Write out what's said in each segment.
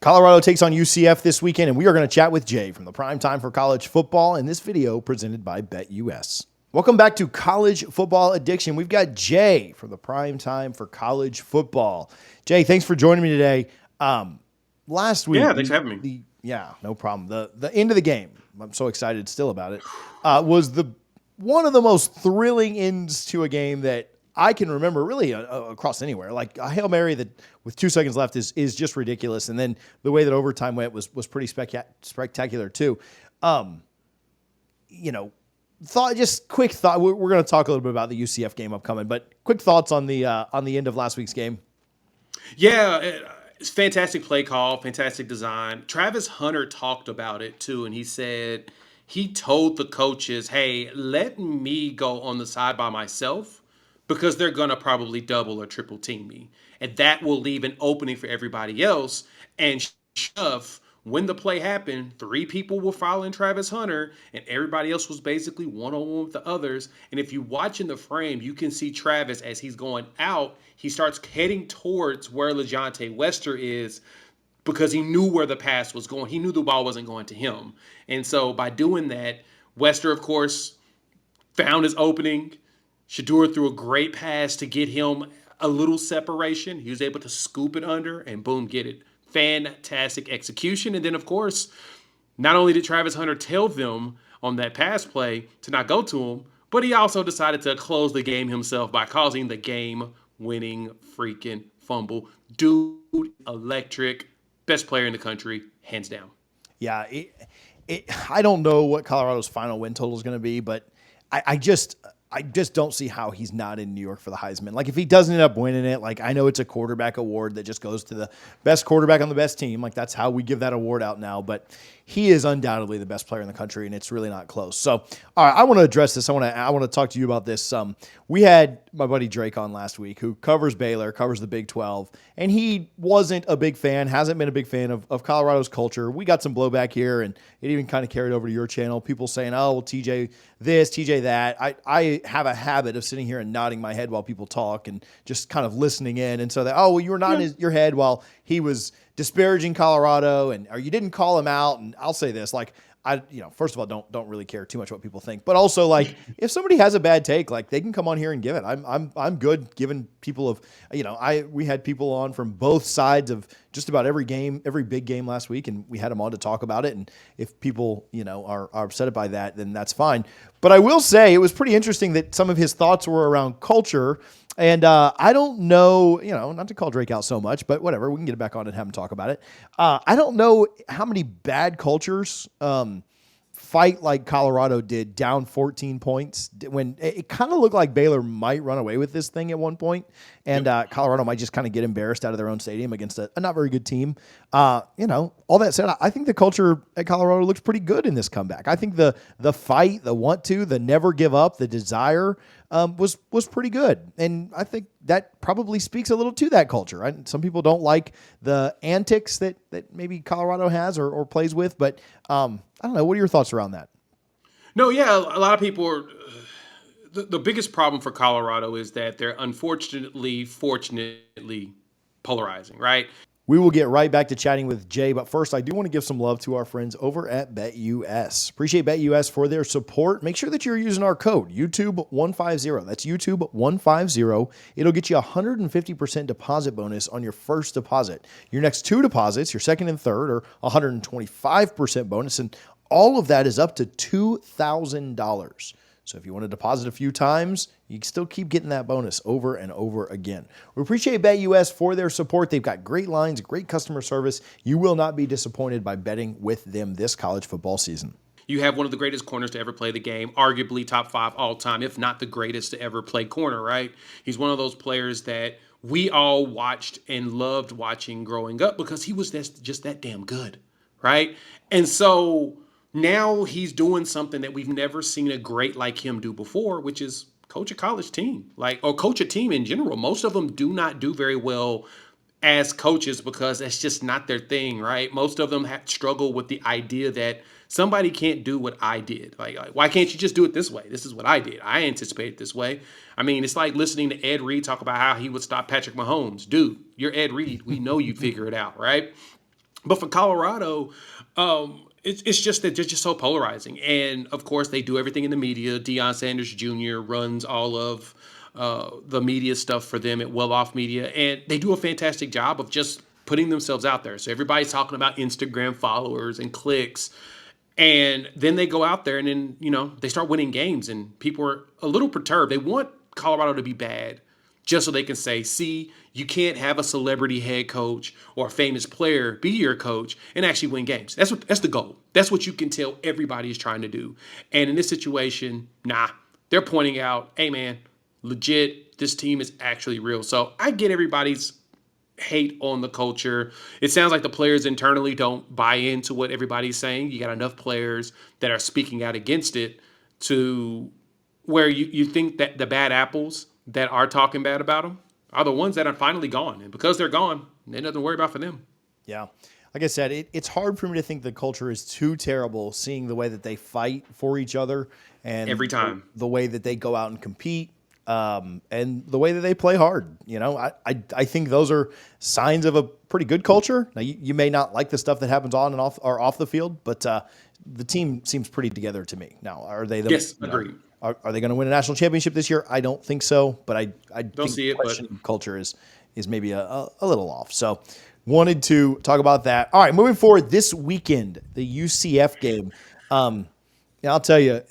Colorado takes on UCF this weekend, and we are going to chat with Jay from the Prime Time for College Football in this video presented by BetUS. Welcome back to College Football Addiction. We've got Jay from the Prime Time for College Football. Jay, thanks for joining me today. Last week, Yeah, thanks for having me. No problem. The end of the game, I'm so excited still about it, was one of the most thrilling ends to a game that I can remember really across anywhere. Like a Hail Mary that with 2 seconds left is just ridiculous. And then the way that overtime went was pretty spectacular too. Quick thought. We're going to talk a little bit about the UCF game upcoming, but quick thoughts on the end of last week's game. Yeah, it's fantastic play call, fantastic design. Travis Hunter talked about it too, and he said he told the coaches, hey, let me go on the side by myself because they're going to probably double or triple team me. And that will leave an opening for everybody else. And when the play happened, 3 people were following Travis Hunter, and everybody else was basically one-on-one with the others. And if you watch in the frame, you can see Travis as he's going out. He starts heading towards where LeJontay Wester is because he knew where the pass was going. He knew the ball wasn't going to him. And so by doing that, Wester, of course, found his opening. Shedeur threw a great pass to get him a little separation. He was able to scoop it under and boom, get it. Fantastic execution. And then, of course, not only did Travis Hunter tell them on that pass play to not go to him, but he also decided to close the game himself by causing the game-winning freaking fumble. Dude, electric, best player in the country, hands down. Yeah, I don't know what Colorado's final win total is going to be, but I just don't see how he's not in New York for the Heisman. Like if he doesn't end up winning it, like I know it's a quarterback award that just goes to the best quarterback on the best team. Like that's how we give that award out now. But he is undoubtedly the best player in the country, and it's really not close. So, all right, I want to address this. I want to talk to you about this. We had my buddy Drake on last week, who covers Baylor, covers the Big 12, and he wasn't a big fan, hasn't been a big fan of Colorado's culture. We got some blowback here, and it even kind of carried over to your channel. People saying, "Oh, well, TJ this, TJ that." I have a habit of sitting here and nodding my head while people talk and just kind of listening in, and so that you were nodding your head while he was disparaging Colorado, or you didn't call him out. And I'll say this, like first of all, don't really care too much what people think, but also like if somebody has a bad take, like they can come on here and give it. I'm good giving people we had people on from both sides of just about every big game last week, and we had them on to talk about it. And if people, are upset by that, then that's fine. But I will say it was pretty interesting that some of his thoughts were around culture. And I don't know, not to call Drake out so much, but whatever, we can get it back on and have him talk about it. I don't know how many bad cultures fight like Colorado did down 14 points when it kind of looked like Baylor might run away with this thing at one point, and Colorado might just kind of get embarrassed out of their own stadium against a not very good team. All that said, I think the culture at Colorado looks pretty good in this comeback. I think the fight, the want to, the never give up, the desire was pretty good. And I think that probably speaks a little to that culture. Right? Some people don't like the antics that maybe Colorado has or plays with, but I don't know. What are your thoughts around that? No, yeah, a lot of people are. The biggest problem for Colorado is that they're fortunately polarizing, right? We will get right back to chatting with Jay, but first I do want to give some love to our friends over at BetUS. Appreciate BetUS for their support. Make sure that you're using our code, YouTube150. That's YouTube150. It'll get you a 150% deposit bonus on your first deposit. Your next 2 deposits, your second and third, are 125% bonus, and all of that is up to $2,000. So if you want to deposit a few times, you can still keep getting that bonus over and over again. We appreciate BetUS for their support. They've got great lines, great customer service. You will not be disappointed by betting with them this college football season. You have one of the greatest corners to ever play the game, arguably top 5 all time, if not the greatest to ever play corner, right? He's one of those players that we all watched and loved watching growing up because he was just that damn good, right? And so now he's doing something that we've never seen a great like him do before, which is coach a college team, or coach a team in general. Most of them do not do very well as coaches because that's just not their thing, right? Most of them struggle with the idea that somebody can't do what I did. Like, why can't you just do it this way? This is what I did. I anticipated this way. I mean, it's like listening to Ed Reed talk about how he would stop Patrick Mahomes. Dude, you're Ed Reed. We know you figure it out, right? But for Colorado, it's just that they're just so polarizing. And of course, they do everything in the media. Deion Sanders Jr. runs all of the media stuff for them at Well Off Media, and they do a fantastic job of just putting themselves out there. So everybody's talking about Instagram followers and clicks. And then they go out there and then, they start winning games and people are a little perturbed. They want Colorado to be bad just so they can say, see, you can't have a celebrity head coach or a famous player be your coach and actually win games. That's the goal. That's what you can tell everybody is trying to do. And in this situation, nah, they're pointing out, hey man, legit, this team is actually real. So I get everybody's hate on the culture. It sounds like the players internally don't buy into what everybody's saying. You got enough players that are speaking out against it to where you think that the bad apples that are talking bad about them are the ones that are finally gone. And because they're gone, there's nothing to worry about for them. Yeah. Like I said, it's hard for me to think the culture is too terrible, seeing the way that they fight for each other and Every time. the way that they go out and compete, and the way that they play hard. I think those are signs of a pretty good culture. Now, you may not like the stuff that happens on and off or off the field, but the team seems pretty together to me. Now, are they Yes, agreed. Are they going to win a national championship this year? I don't think so, but I Don't think see it, the question of culture is maybe a little off. So wanted to talk about that. All right, moving forward this weekend, the UCF game. I'll tell you,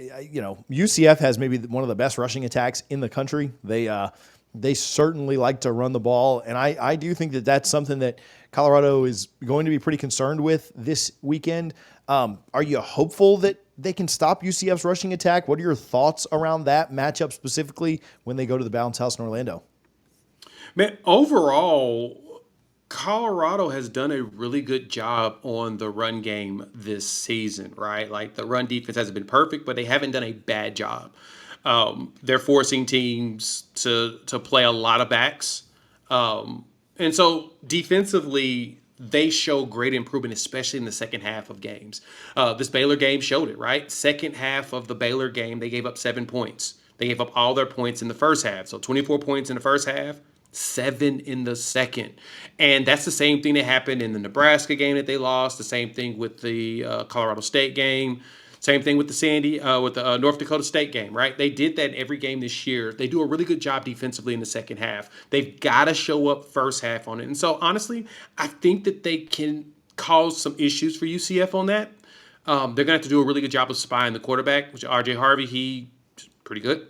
UCF has maybe one of the best rushing attacks in the country. They certainly like to run the ball, and I do think that that's something that Colorado is going to be pretty concerned with this weekend. Are you hopeful that they can stop UCF's rushing attack? What are your thoughts around that matchup specifically when they go to the Bounce House in Orlando? Man, overall, Colorado has done a really good job on the run game this season, right? Like the run defense hasn't been perfect, but they haven't done a bad job. They're forcing teams to play a lot of backs, and so defensively they show great improvement, especially in the second half of games. This Baylor game showed it, right? Second half of the Baylor game, they gave up 7 points. They gave up all their points in the first half, so 24 points in the first half. 7 in the second. And that's the same thing that happened in the Nebraska game that they lost, the same thing with the Colorado State game, same thing with the North Dakota State game, right? They did that in every game this year. They do a really good job defensively in the second half. They've got to show up first half on it. And so honestly, I think that they can cause some issues for UCF on that. They're going to have to do a really good job of spying the quarterback, which RJ Harvey, he's pretty good.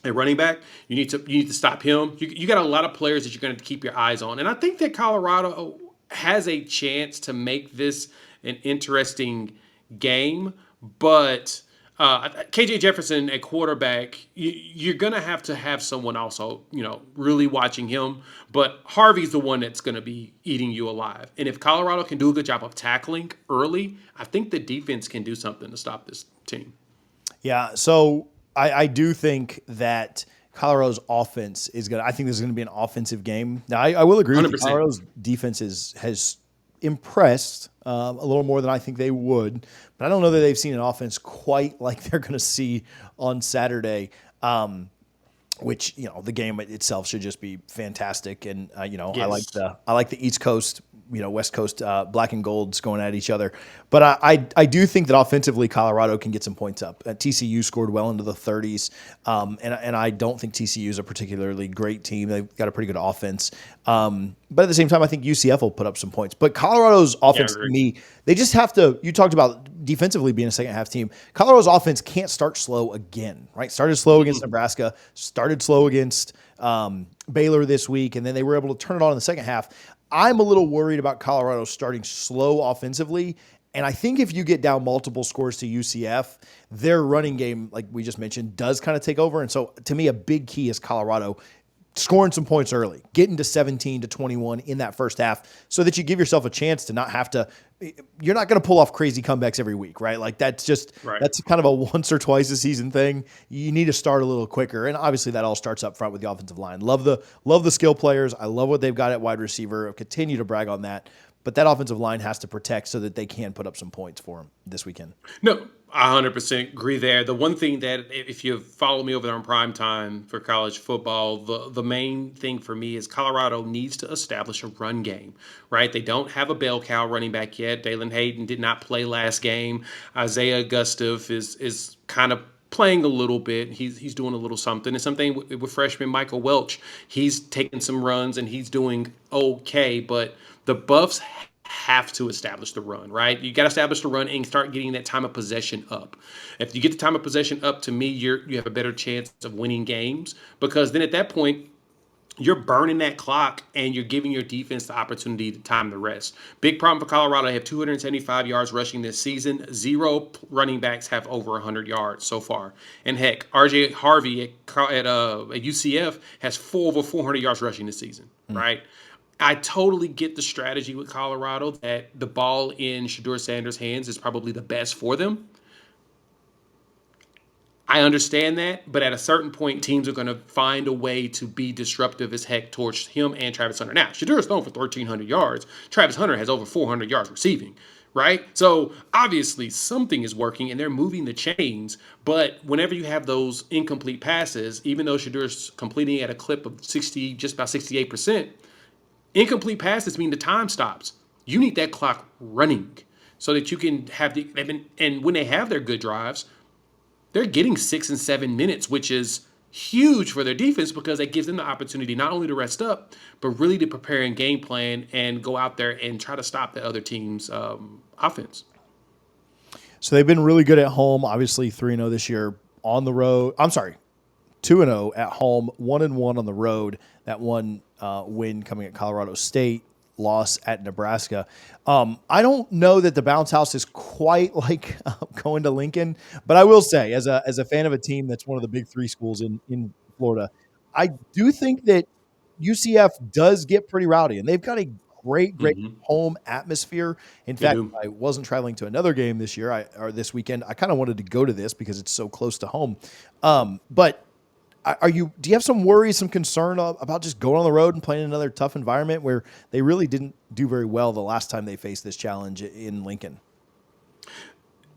A running back, you need to stop him. You got a lot of players that you're going to keep your eyes on, and I think that Colorado has a chance to make this an interesting game. But KJ Jefferson at quarterback, you're going to have someone also, really watching him. But Harvey's the one that's going to be eating you alive. And if Colorado can do a good job of tackling early, I think the defense can do something to stop this team. Yeah, so I do think that Colorado's offense is going to – I think this is going to be an offensive game. Now, I will agree with you. Colorado's defense has impressed a little more than I think they would, but I don't know that they've seen an offense quite like they're going to see on Saturday, which, the game itself should just be fantastic. And, yes. I like the East Coast – West Coast black and golds going at each other. But I do think that offensively Colorado can get some points up. TCU scored well into the 30s, and I don't think TCU is a particularly great team. They've got a pretty good offense. But at the same time, I think UCF will put up some points. But Colorado's offense, to me, they just have to – you talked about defensively being a second-half team. Colorado's offense can't start slow again, right? Started slow against Nebraska, started slow against Baylor this week, and then they were able to turn it on in the second half. I'm a little worried about Colorado starting slow offensively, and I think if you get down multiple scores to UCF, their running game, like we just mentioned, does kind of take over. And so to me, a big key is Colorado scoring some points early, getting to 17 to 21 in that first half so that you give yourself a chance to not have to – you're not going to pull off crazy comebacks every week, right? Like that's just – That's kind of a once or twice a season thing. You need to start a little quicker, and obviously that all starts up front with the offensive line. Love the skill players. I love what they've got at wide receiver. I'll continue to brag on that. but that offensive line has to protect so that they can put up some points for them this weekend. No, I 100% agree there. The one thing that, if you follow me over there on prime time for college football, the main thing for me is Colorado needs to establish a run game, right? They don't have a bell cow running back yet. Dalen Hayden did not play last game. Isaiah Gustav is kind of playing a little bit. He's doing a little something. And something with freshman Michael Welch, he's taking some runs and he's doing okay. But the Buffs have to establish the run, right? You got to establish the run and start getting that time of possession up. If you get the time of possession up, to me, you have a better chance of winning games, because then at that point, you're burning that clock and you're giving your defense the opportunity to time the rest. Big problem for Colorado. They have 275 yards rushing this season. Zero running backs have over 100 yards so far. And heck, RJ Harvey at UCF has over 400 yards rushing this season, right? I totally get the strategy with Colorado that the ball in Deion Sanders' hands is probably the best for them. I understand that, but at a certain point, teams are going to find a way to be disruptive as heck towards him and Travis Hunter. Now, Shadir's thrown for 1,300 yards. Travis Hunter has over 400 yards receiving, right? So obviously something is working and they're moving the chains. But whenever you have those incomplete passes, even though Shadir's completing at a clip of 60, just about 68%, incomplete passes mean the time stops. You need that clock running so that you can have and when they have their good drives, they're getting 6 and 7 minutes, which is huge for their defense because it gives them the opportunity not only to rest up, but really to prepare and game plan and go out there and try to stop the other team's offense. So they've been really good at home, obviously 3-0 this year. On the road, I'm sorry, 2-0 at home, 1-1 on the road. That one win coming at Colorado State, loss at Nebraska. I don't know that the bounce house is quite like going to Lincoln, but I will say, as a fan of a team that's one of the big three schools in Florida, I do think that UCF does get pretty rowdy, and they've got a great home atmosphere. In fact, I wasn't traveling to another game this year or this weekend. I kind of wanted to go to this because it's so close to home. But do you have some worries, some concern about just going on the road and playing in another tough environment where they really didn't do very well the last time they faced this challenge in Lincoln?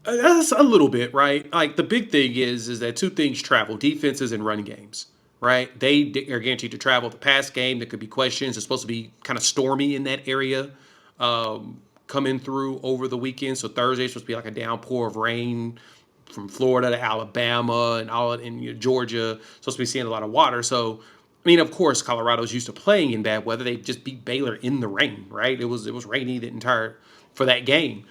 That's a little bit, right? Like the big thing is that two things travel: defenses and run games, right? They are guaranteed to travel. The pass game, there could be questions. It's supposed to be kind of stormy in that area coming through over the weekend. So Thursday is supposed to be like a downpour of rain from Florida to Alabama and all in Georgia. Supposed to be seeing a lot of water. So, I mean, of course, Colorado's used to playing in bad weather. They just beat Baylor in the rain, right? It was rainy for that game.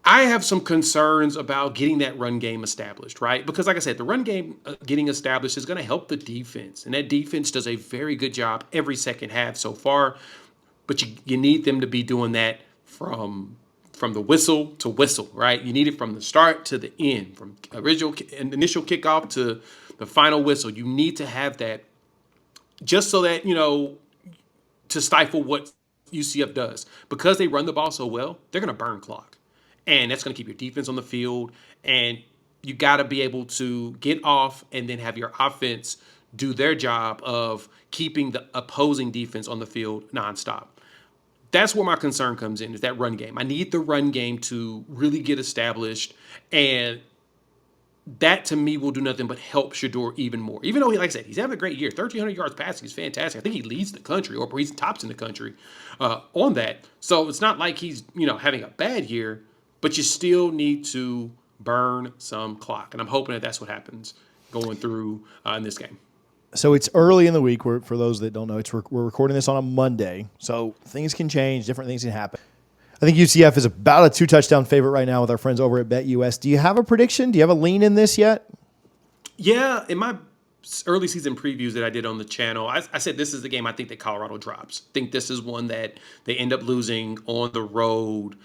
I have some concerns about getting that run game established, right? Because, like I said, the run game getting established is going to help the defense. And that defense does a very good job every second half so far. But you need them to be doing that from the whistle to whistle, right? You need it from the start to the end, from initial kickoff to the final whistle. You need to have that just so that, to stifle what UCF does. Because they run the ball so well, they're going to burn clock. And that's going to keep your defense on the field. And you got to be able to get off and then have your offense do their job of keeping the opposing defense on the field nonstop. That's where my concern comes in, is that run game. I need the run game to really get established. And that, to me, will do nothing but help Shedeur even more. Even though, like I said, he's having a great year. 1,300 yards passing is fantastic. I think he leads the country, or he's tops in the country on that. So it's not like he's, having a bad year. But you still need to burn some clock. And I'm hoping that that's what happens going through in this game. So it's early in the week. For those that don't know, we're recording this on a Monday. So things can change. Different things can happen. I think UCF is about a 2-touchdown favorite right now with our friends over at BetUS. Do you have a prediction? Do you have a lean in this yet? Yeah, in my early season previews that I did on the channel, I said this is the game I think that Colorado drops. I think this is one that they end up losing on the road.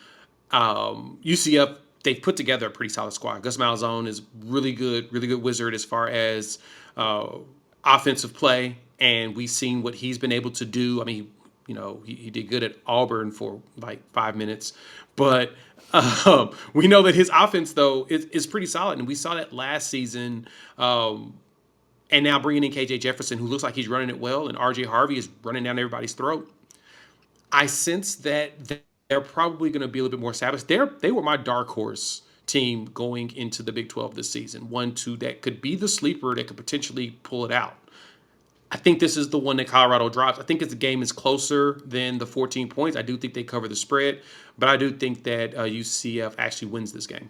UCF, they've put together a pretty solid squad. Gus Malzahn is really good wizard as far as offensive play, and we've seen what he's been able to do. I mean, he did good at Auburn for like 5 minutes, but we know that his offense, though, is pretty solid, and we saw that last season. And now bringing in KJ Jefferson, who looks like he's running it well, and RJ Harvey is running down everybody's throat. I sense that they're probably going to be a little bit more established. They were my dark horse team going into the Big 12 this season. 1, 2 that could be the sleeper that could potentially pull it out. I think this is the one that Colorado drops. I think as the game is closer than the 14 points, I do think they cover the spread, but I do think that UCF actually wins this game.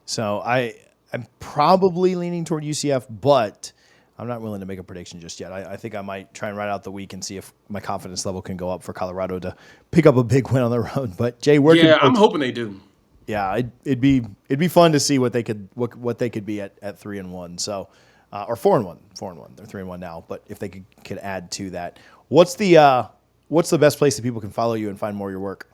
So I'm probably leaning toward UCF, but I'm not willing to make a prediction just yet. I think I might try and ride out the week and see if my confidence level can go up for Colorado to pick up a big win on the road. But Jay, where can Yeah, I'm folks? hoping they do. Yeah, it'd be fun to see what they could be at 3-1. So, or 4-1, 4-1. They're 3-1 now, but if they could add to that, what's the best place that people can follow you and find more of your work?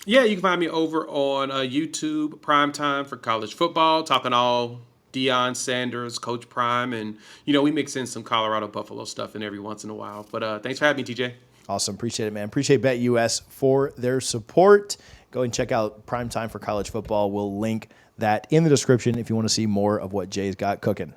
Yeah, you can find me over on YouTube, Primetime for College Football, talking all Deion Sanders, Coach Prime, and we mix in some Colorado Buffalo stuff in every once in a while. But thanks for having me, TJ. Awesome. Appreciate it, man. Appreciate BetUS for their support. Go and check out Primetime for College Football. We'll link that in the description if you want to see more of what Jay's got cooking.